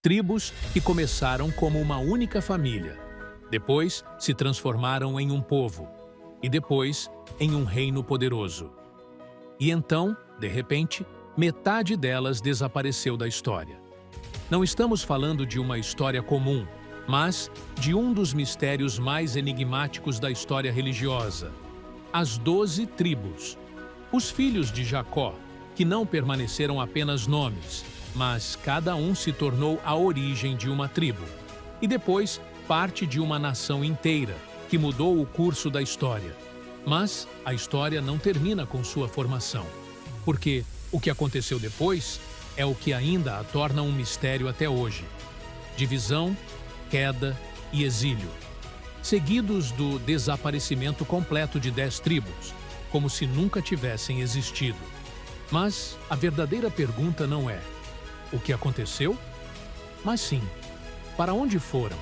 tribos que começaram como uma única família. Depois se transformaram em um povo. E depois em um reino poderoso. E então, de repente, metade delas desapareceu da história. Não estamos falando de uma história comum, mas de um dos mistérios mais enigmáticos da história religiosa. As 12 tribos. Os filhos de Jacó, que não permaneceram apenas nomes, mas cada um se tornou a origem de uma tribo. E depois, parte de uma nação inteira, que mudou o curso da história. Mas a história não termina com sua formação, porque o que aconteceu depois é o que ainda a torna um mistério até hoje. Divisão, queda e exílio, seguidos do desaparecimento completo de 10 tribos, como se nunca tivessem existido. Mas a verdadeira pergunta não é: o que aconteceu? Mas sim, para onde foram?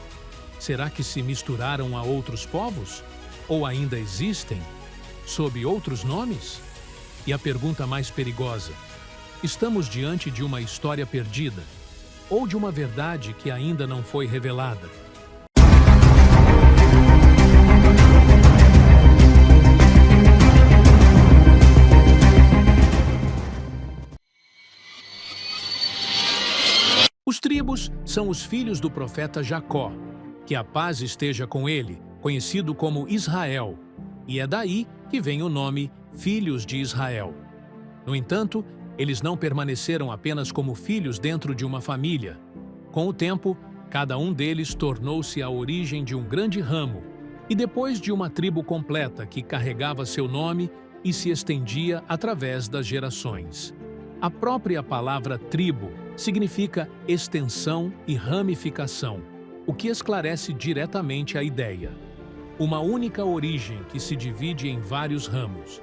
Será que se misturaram a outros povos? Ou ainda existem, sob outros nomes? E a pergunta mais perigosa: estamos diante de uma história perdida? Ou de uma verdade que ainda não foi revelada? Os tribos são os filhos do profeta Jacó, que a paz esteja com ele, conhecido como Israel, e é daí que vem o nome Filhos de Israel. No entanto, eles não permaneceram apenas como filhos dentro de uma família. Com o tempo, cada um deles tornou-se a origem de um grande ramo, e depois de uma tribo completa que carregava seu nome e se estendia através das gerações. A própria palavra tribo significa extensão e ramificação, o que esclarece diretamente a ideia. Uma única origem que se divide em vários ramos.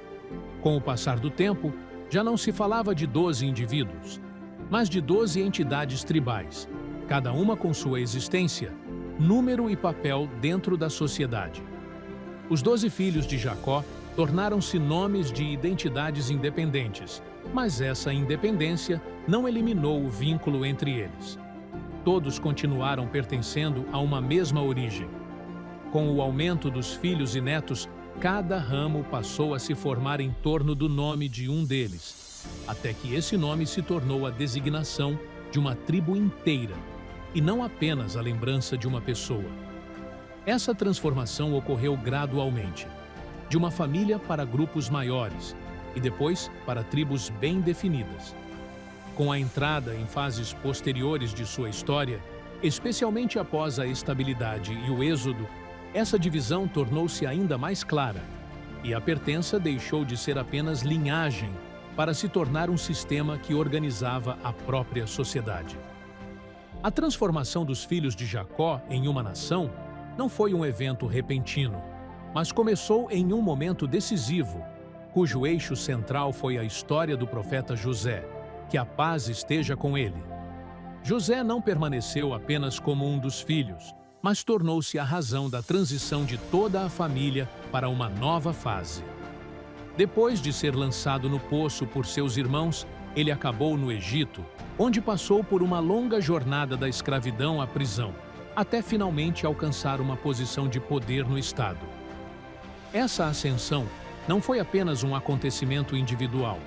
Com o passar do tempo, já não se falava de 12 indivíduos, mas de 12 entidades tribais, cada uma com sua existência, número e papel dentro da sociedade. Os 12 filhos de Jacó tornaram-se nomes de identidades independentes, mas essa independência não eliminou o vínculo entre eles. Todos continuaram pertencendo a uma mesma origem. Com o aumento dos filhos e netos, cada ramo passou a se formar em torno do nome de um deles, até que esse nome se tornou a designação de uma tribo inteira, e não apenas a lembrança de uma pessoa. Essa transformação ocorreu gradualmente, de uma família para grupos maiores, e depois para tribos bem definidas. Com a entrada em fases posteriores de sua história, especialmente após a estabilidade e o êxodo, essa divisão tornou-se ainda mais clara, e a pertença deixou de ser apenas linhagem para se tornar um sistema que organizava a própria sociedade. A transformação dos filhos de Jacó em uma nação não foi um evento repentino, mas começou em um momento decisivo, cujo eixo central foi a história do profeta José, que a paz esteja com ele. José não permaneceu apenas como um dos filhos, mas tornou-se a razão da transição de toda a família para uma nova fase. Depois de ser lançado no poço por seus irmãos, ele acabou no Egito, onde passou por uma longa jornada da escravidão à prisão, até finalmente alcançar uma posição de poder no Estado. Essa ascensão não foi apenas um acontecimento individual,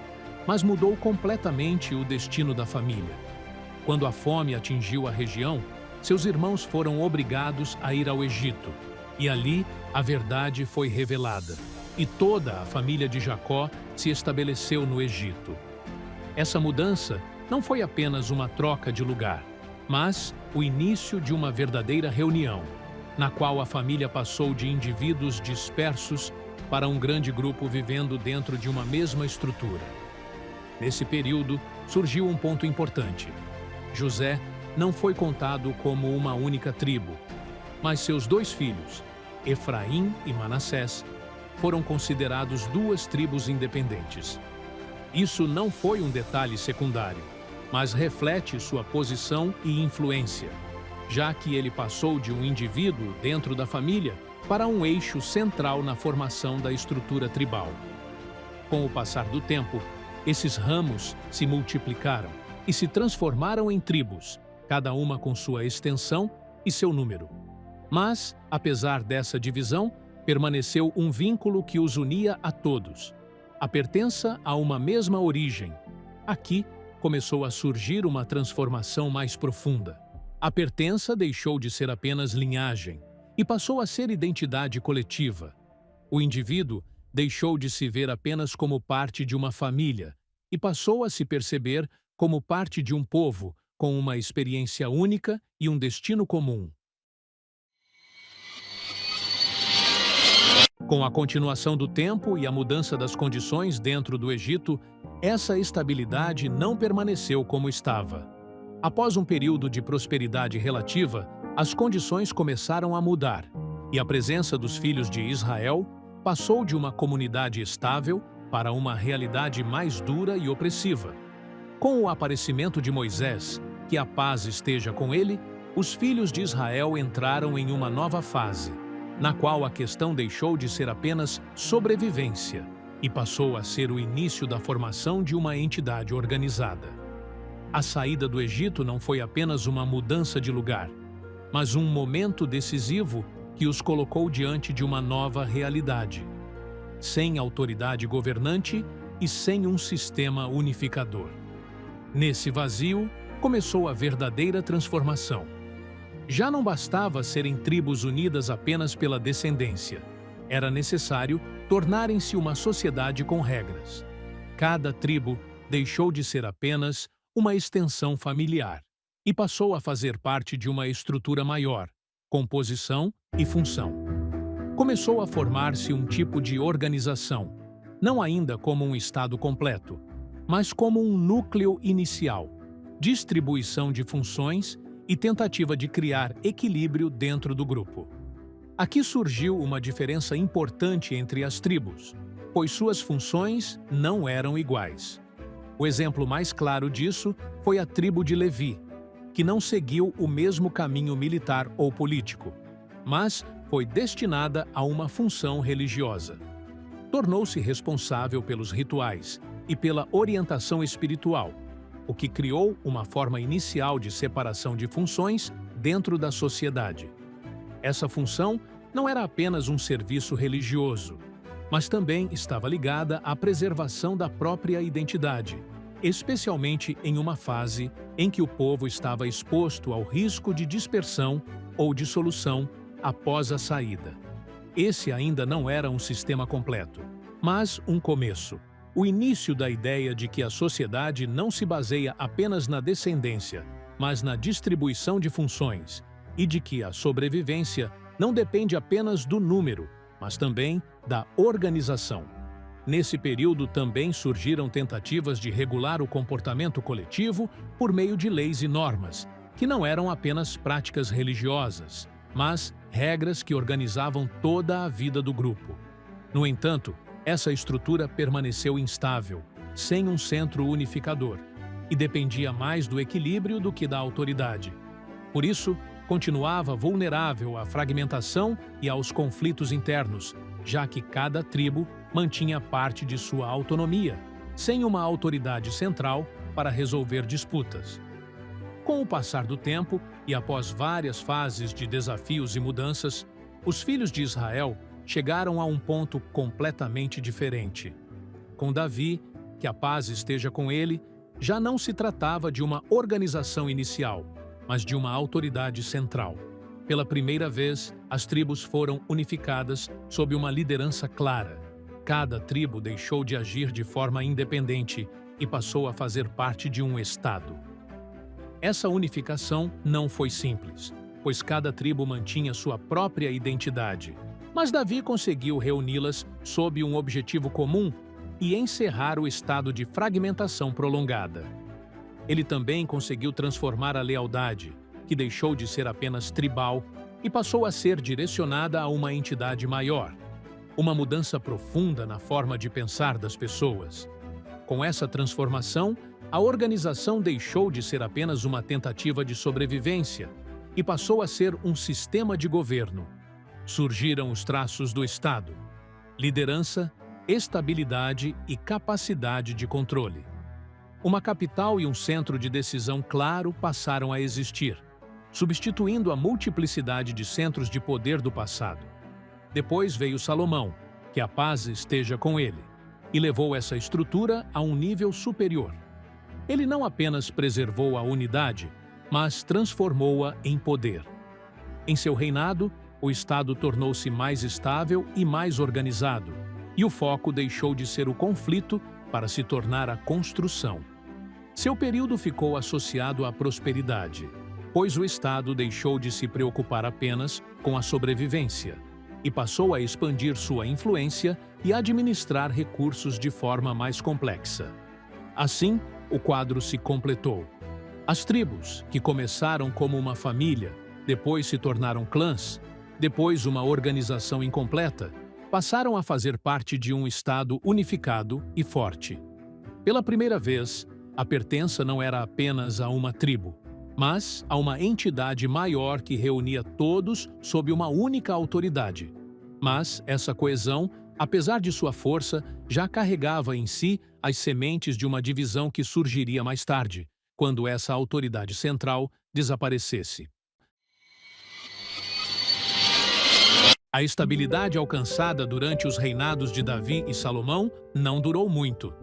mas mudou completamente o destino da família. Quando a fome atingiu a região, seus irmãos foram obrigados a ir ao Egito, e ali a verdade foi revelada, e toda a família de Jacó se estabeleceu no Egito. Essa mudança não foi apenas uma troca de lugar, mas o início de uma verdadeira reunião, na qual a família passou de indivíduos dispersos para um grande grupo vivendo dentro de uma mesma estrutura. Nesse período, surgiu um ponto importante. José não foi contado como uma única tribo, mas seus 2 filhos, Efraim e Manassés, foram considerados 2 tribos independentes. Isso não foi um detalhe secundário, mas reflete sua posição e influência, já que ele passou de um indivíduo dentro da família para um eixo central na formação da estrutura tribal. Com o passar do tempo, esses ramos se multiplicaram e se transformaram em tribos, cada uma com sua extensão e seu número. Mas, apesar dessa divisão, permaneceu um vínculo que os unia a todos: a pertença a uma mesma origem. Aqui começou a surgir uma transformação mais profunda. A pertença deixou de ser apenas linhagem e passou a ser identidade coletiva. O indivíduo deixou de se ver apenas como parte de uma família e passou a se perceber como parte de um povo com uma experiência única e um destino comum. Com a continuação do tempo e a mudança das condições dentro do Egito, essa estabilidade não permaneceu como estava. Após um período de prosperidade relativa, as condições começaram a mudar, e a presença dos filhos de Israel passou de uma comunidade estável para uma realidade mais dura e opressiva. Com o aparecimento de Moisés, que a paz esteja com ele, os filhos de Israel entraram em uma nova fase, na qual a questão deixou de ser apenas sobrevivência e passou a ser o início da formação de uma entidade organizada. A saída do Egito não foi apenas uma mudança de lugar, mas um momento decisivo que os colocou diante de uma nova realidade, sem autoridade governante e sem um sistema unificador. Nesse vazio, começou a verdadeira transformação. Já não bastava serem tribos unidas apenas pela descendência. Era necessário tornarem-se uma sociedade com regras. Cada tribo deixou de ser apenas uma extensão familiar e passou a fazer parte de uma estrutura maior, composição e função. Começou a formar-se um tipo de organização, não ainda como um estado completo, mas como um núcleo inicial, distribuição de funções e tentativa de criar equilíbrio dentro do grupo. Aqui surgiu uma diferença importante entre as tribos, pois suas funções não eram iguais. O exemplo mais claro disso foi a tribo de Levi, que não seguiu o mesmo caminho militar ou político, mas foi destinada a uma função religiosa. Tornou-se responsável pelos rituais e pela orientação espiritual, o que criou uma forma inicial de separação de funções dentro da sociedade. Essa função não era apenas um serviço religioso, mas também estava ligada à preservação da própria identidade, especialmente em uma fase em que o povo estava exposto ao risco de dispersão ou dissolução após a saída. Esse ainda não era um sistema completo, mas um começo. O início da ideia de que a sociedade não se baseia apenas na descendência, mas na distribuição de funções, e de que a sobrevivência não depende apenas do número, mas também da organização. Nesse período também surgiram tentativas de regular o comportamento coletivo por meio de leis e normas, que não eram apenas práticas religiosas, mas regras que organizavam toda a vida do grupo. No entanto, essa estrutura permaneceu instável, sem um centro unificador, e dependia mais do equilíbrio do que da autoridade. Por isso, continuava vulnerável à fragmentação e aos conflitos internos, já que cada tribo mantinha parte de sua autonomia, sem uma autoridade central para resolver disputas. Com o passar do tempo e após várias fases de desafios e mudanças, os filhos de Israel chegaram a um ponto completamente diferente. Com Davi, que a paz esteja com ele, já não se tratava de uma organização inicial, mas de uma autoridade central. Pela primeira vez, as tribos foram unificadas sob uma liderança clara. Cada tribo deixou de agir de forma independente e passou a fazer parte de um estado. Essa unificação não foi simples, pois cada tribo mantinha sua própria identidade. Mas Davi conseguiu reuni-las sob um objetivo comum e encerrar o estado de fragmentação prolongada. Ele também conseguiu transformar a lealdade, que deixou de ser apenas tribal e passou a ser direcionada a uma entidade maior. Uma mudança profunda na forma de pensar das pessoas. Com essa transformação, a organização deixou de ser apenas uma tentativa de sobrevivência e passou a ser um sistema de governo. Surgiram os traços do Estado: liderança, estabilidade e capacidade de controle. Uma capital e um centro de decisão claro passaram a existir, substituindo a multiplicidade de centros de poder do passado. Depois veio Salomão, que a paz esteja com ele, e levou essa estrutura a um nível superior. Ele não apenas preservou a unidade, mas transformou-a em poder. Em seu reinado, o Estado tornou-se mais estável e mais organizado, e o foco deixou de ser o conflito para se tornar a construção. Seu período ficou associado à prosperidade, pois o Estado deixou de se preocupar apenas com a sobrevivência e passou a expandir sua influência e administrar recursos de forma mais complexa. Assim, o quadro se completou. As tribos, que começaram como uma família, depois se tornaram clãs, depois uma organização incompleta, passaram a fazer parte de um Estado unificado e forte. Pela primeira vez, a pertença não era apenas a uma tribo, mas a uma entidade maior que reunia todos sob uma única autoridade. Mas essa coesão, apesar de sua força, já carregava em si as sementes de uma divisão que surgiria mais tarde, quando essa autoridade central desaparecesse. A estabilidade alcançada durante os reinados de Davi e Salomão não durou muito.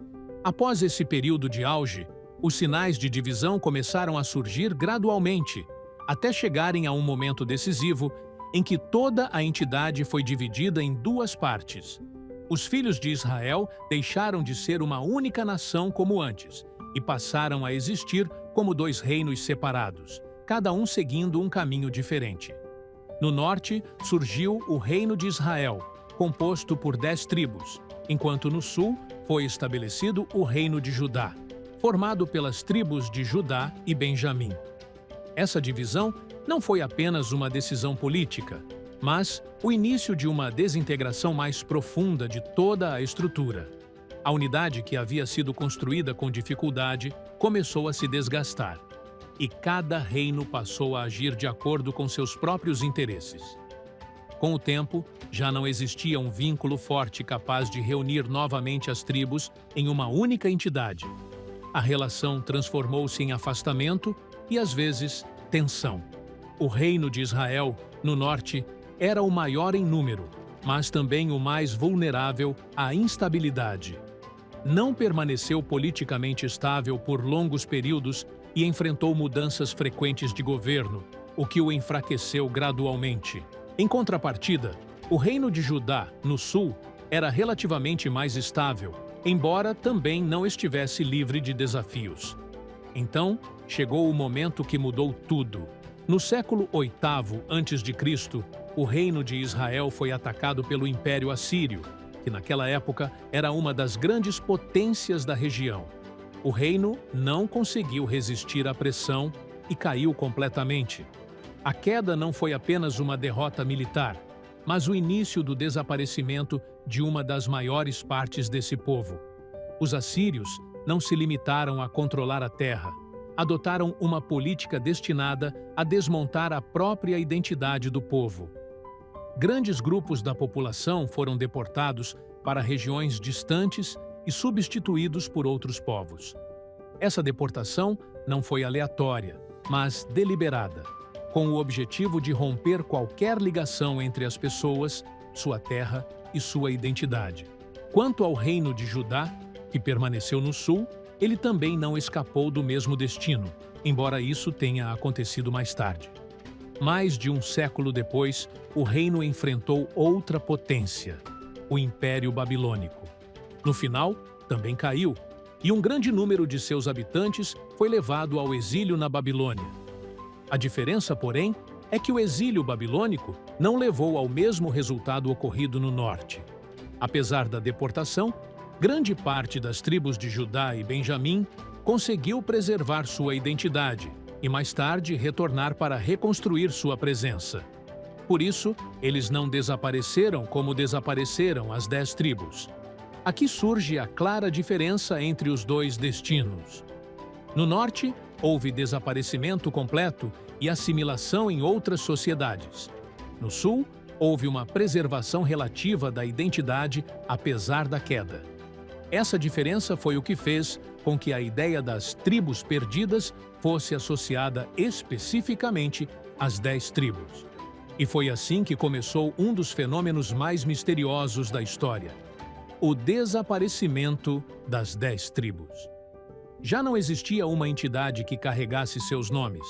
Após esse período de auge, os sinais de divisão começaram a surgir gradualmente, até chegarem a um momento decisivo em que toda a entidade foi dividida em duas partes. Os filhos de Israel deixaram de ser uma única nação como antes e passaram a existir como dois reinos separados, cada um seguindo um caminho diferente. No norte, surgiu o Reino de Israel, composto por 10 tribos, enquanto no sul foi estabelecido o Reino de Judá, formado pelas tribos de Judá e Benjamim. Essa divisão não foi apenas uma decisão política, mas o início de uma desintegração mais profunda de toda a estrutura. A unidade que havia sido construída com dificuldade começou a se desgastar, e cada reino passou a agir de acordo com seus próprios interesses. Com o tempo, já não existia um vínculo forte capaz de reunir novamente as tribos em uma única entidade. A relação transformou-se em afastamento e, às vezes, tensão. O reino de Israel, no norte, era o maior em número, mas também o mais vulnerável à instabilidade. Não permaneceu politicamente estável por longos períodos e enfrentou mudanças frequentes de governo, o que o enfraqueceu gradualmente. Em contrapartida, o reino de Judá, no sul, era relativamente mais estável, embora também não estivesse livre de desafios. Então, chegou o momento que mudou tudo. No século VIII a.C., o reino de Israel foi atacado pelo Império Assírio, que naquela época era uma das grandes potências da região. O reino não conseguiu resistir à pressão e caiu completamente. A queda não foi apenas uma derrota militar, mas o início do desaparecimento de uma das maiores partes desse povo. Os assírios não se limitaram a controlar a terra, adotaram uma política destinada a desmontar a própria identidade do povo. Grandes grupos da população foram deportados para regiões distantes e substituídos por outros povos. Essa deportação não foi aleatória, mas deliberada, com o objetivo de romper qualquer ligação entre as pessoas, sua terra e sua identidade. Quanto ao reino de Judá, que permaneceu no sul, ele também não escapou do mesmo destino, embora isso tenha acontecido mais tarde. Mais de um século depois, o reino enfrentou outra potência, o Império Babilônico. No final, também caiu, e um grande número de seus habitantes foi levado ao exílio na Babilônia. A diferença, porém, é que o exílio babilônico não levou ao mesmo resultado ocorrido no norte. Apesar da deportação, grande parte das tribos de Judá e Benjamim conseguiu preservar sua identidade e mais tarde retornar para reconstruir sua presença. Por isso, eles não desapareceram como desapareceram as 10 tribos. Aqui surge a clara diferença entre os dois destinos. No norte, houve desaparecimento completo e assimilação em outras sociedades. No sul, houve uma preservação relativa da identidade apesar da queda. Essa diferença foi o que fez com que a ideia das tribos perdidas fosse associada especificamente às 10 tribos. E foi assim que começou um dos fenômenos mais misteriosos da história: o desaparecimento das 10 tribos. Já não existia uma entidade que carregasse seus nomes,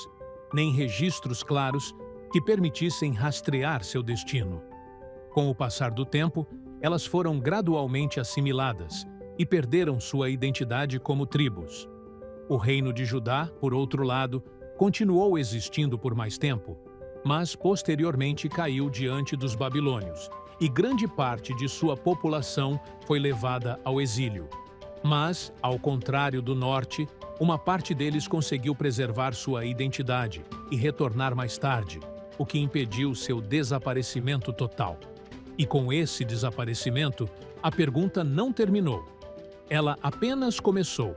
nem registros claros que permitissem rastrear seu destino. Com o passar do tempo, elas foram gradualmente assimiladas e perderam sua identidade como tribos. O reino de Judá, por outro lado, continuou existindo por mais tempo, mas posteriormente caiu diante dos babilônios, e grande parte de sua população foi levada ao exílio. Mas, ao contrário do norte, uma parte deles conseguiu preservar sua identidade e retornar mais tarde, o que impediu seu desaparecimento total. E com esse desaparecimento, a pergunta não terminou. Ela apenas começou,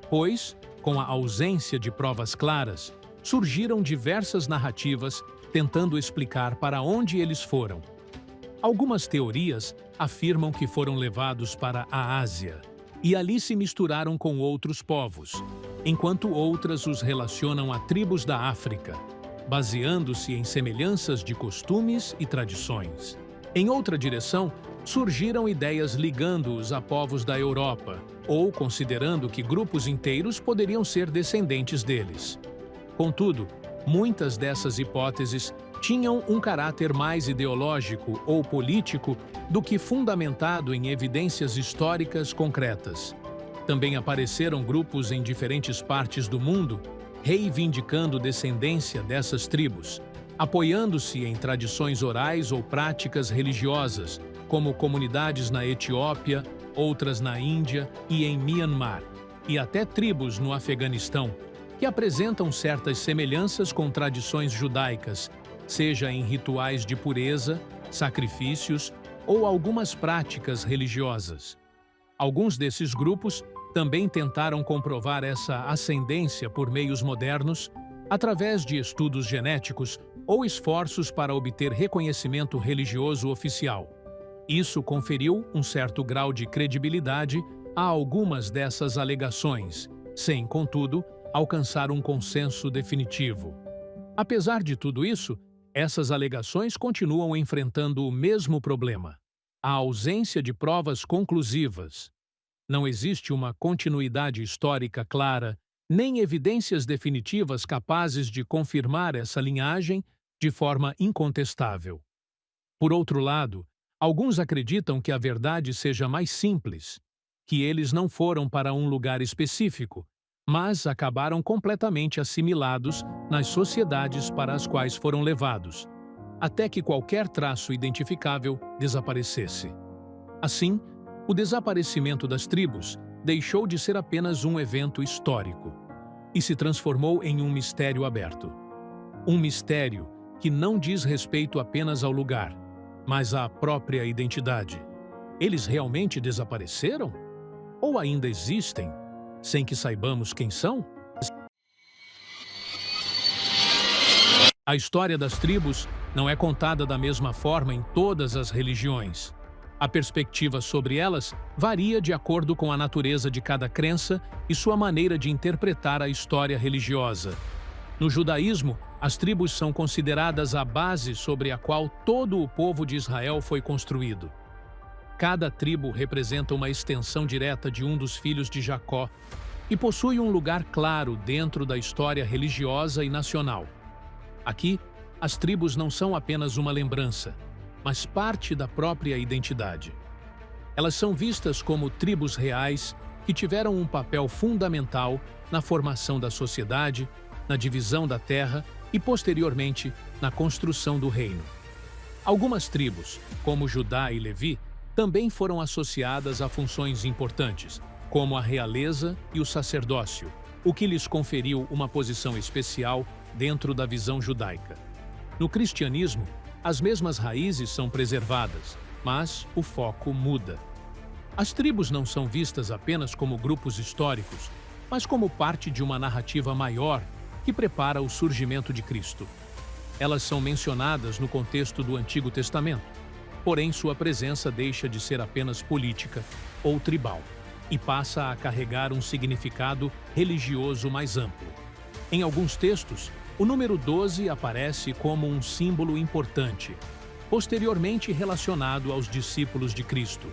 pois, com a ausência de provas claras, surgiram diversas narrativas tentando explicar para onde eles foram. Algumas teorias afirmam que foram levados para a Ásia e ali se misturaram com outros povos, enquanto outras os relacionam a tribos da África, baseando-se em semelhanças de costumes e tradições. Em outra direção, surgiram ideias ligando-os a povos da Europa, ou considerando que grupos inteiros poderiam ser descendentes deles. Contudo, muitas dessas hipóteses tinham um caráter mais ideológico ou político do que fundamentado em evidências históricas concretas. Também apareceram grupos em diferentes partes do mundo reivindicando descendência dessas tribos, apoiando-se em tradições orais ou práticas religiosas, como comunidades na Etiópia, outras na Índia e em Myanmar, e até tribos no Afeganistão, que apresentam certas semelhanças com tradições judaicas, seja em rituais de pureza, sacrifícios ou algumas práticas religiosas. Alguns desses grupos também tentaram comprovar essa ascendência por meios modernos, através de estudos genéticos ou esforços para obter reconhecimento religioso oficial. Isso conferiu um certo grau de credibilidade a algumas dessas alegações, sem, contudo, alcançar um consenso definitivo. Apesar de tudo isso, essas alegações continuam enfrentando o mesmo problema: a ausência de provas conclusivas. Não existe uma continuidade histórica clara, nem evidências definitivas capazes de confirmar essa linhagem de forma incontestável. Por outro lado, alguns acreditam que a verdade seja mais simples, que eles não foram para um lugar específico, mas acabaram completamente assimilados nas sociedades para as quais foram levados, até que qualquer traço identificável desaparecesse. Assim, o desaparecimento das tribos deixou de ser apenas um evento histórico e se transformou em um mistério aberto. Um mistério que não diz respeito apenas ao lugar, mas à própria identidade. Eles realmente desapareceram? Ou ainda existem, sem que saibamos quem são? A história das tribos não é contada da mesma forma em todas as religiões. A perspectiva sobre elas varia de acordo com a natureza de cada crença e sua maneira de interpretar a história religiosa. No judaísmo, as tribos são consideradas a base sobre a qual todo o povo de Israel foi construído. Cada tribo representa uma extensão direta de um dos filhos de Jacó e possui um lugar claro dentro da história religiosa e nacional. Aqui, as tribos não são apenas uma lembrança, mas parte da própria identidade. Elas são vistas como tribos reais que tiveram um papel fundamental na formação da sociedade, na divisão da terra e, posteriormente, na construção do reino. Algumas tribos, como Judá e Levi, também foram associadas a funções importantes, como a realeza e o sacerdócio, o que lhes conferiu uma posição especial dentro da visão judaica. No cristianismo, as mesmas raízes são preservadas, mas o foco muda. As tribos não são vistas apenas como grupos históricos, mas como parte de uma narrativa maior que prepara o surgimento de Cristo. Elas são mencionadas no contexto do Antigo Testamento, porém sua presença deixa de ser apenas política ou tribal. e passa a carregar um significado religioso mais amplo. Em alguns textos, o número 12 aparece como um símbolo importante, posteriormente relacionado aos discípulos de Cristo,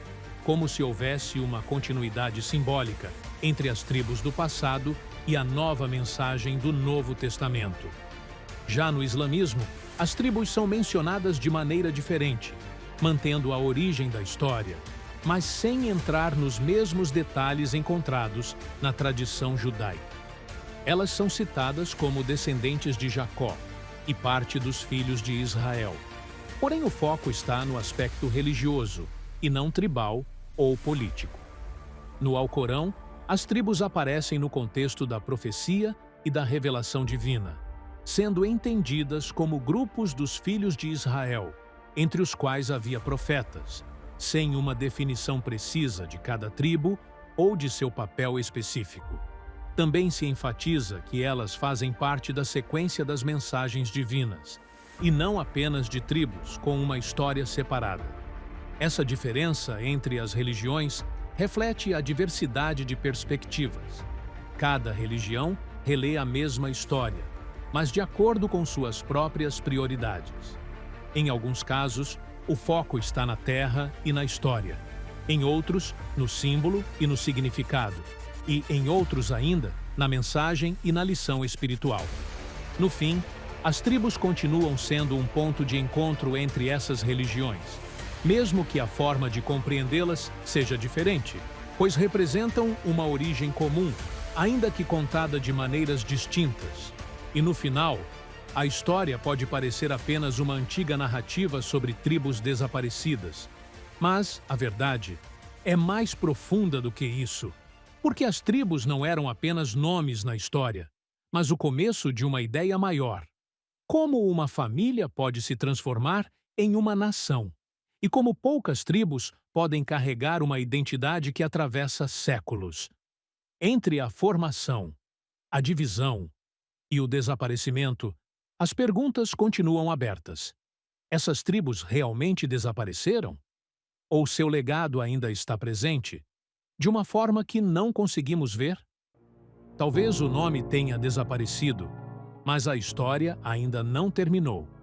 como se houvesse uma continuidade simbólica entre as tribos do passado e a nova mensagem do Novo Testamento. Já no islamismo, as tribos são mencionadas de maneira diferente, mantendo a origem da história, mas sem entrar nos mesmos detalhes encontrados na tradição judaica. Elas são citadas como descendentes de Jacó e parte dos filhos de Israel. Porém, o foco está no aspecto religioso e não tribal ou político. No Alcorão, as tribos aparecem no contexto da profecia e da revelação divina, sendo entendidas como grupos dos filhos de Israel, entre os quais havia profetas, sem uma definição precisa de cada tribo ou de seu papel específico. Também se enfatiza que elas fazem parte da sequência das mensagens divinas, e não apenas de tribos com uma história separada. Essa diferença entre as religiões reflete a diversidade de perspectivas. Cada religião relê a mesma história, mas de acordo com suas próprias prioridades. Em alguns casos, o foco está na terra e na história. Em outros, no símbolo e no significado. E, em outros ainda, na mensagem e na lição espiritual. No fim, as tribos continuam sendo um ponto de encontro entre essas religiões, mesmo que a forma de compreendê-las seja diferente, pois representam uma origem comum, ainda que contada de maneiras distintas. E no final, a história pode parecer apenas uma antiga narrativa sobre tribos desaparecidas, mas a verdade é mais profunda do que isso. Porque as tribos não eram apenas nomes na história, mas o começo de uma ideia maior. Como uma família pode se transformar em uma nação, e como poucas tribos podem carregar uma identidade que atravessa séculos. Entre a formação, a divisão e o desaparecimento, as perguntas continuam abertas. Essas tribos realmente desapareceram? Ou seu legado ainda está presente? De uma forma que não conseguimos ver? Talvez o nome tenha desaparecido, mas a história ainda não terminou.